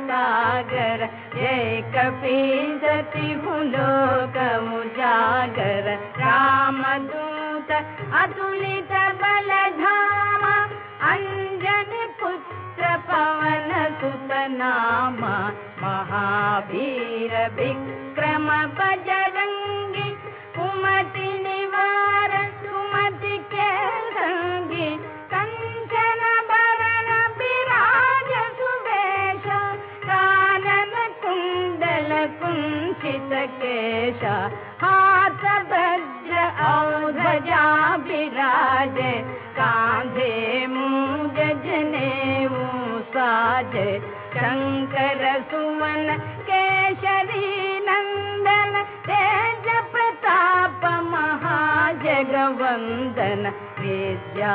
सागर जय कपीसति लोक उजागर रामदूत अतुलित बलधामा अंजन पुत्र पवन सुत नामा महावीर विक्रम बजरंगी कुमति निवार सुमति के संगी कंचन बरन विराज सुवेश कानन कुंडल कुंचित केश हाथ वज्र औध्वजा विराजे कांधे मूज जनेऊ साजे शंकर सुवन केशरी नंदन तेज प्रताप महाजगवंदन विद्या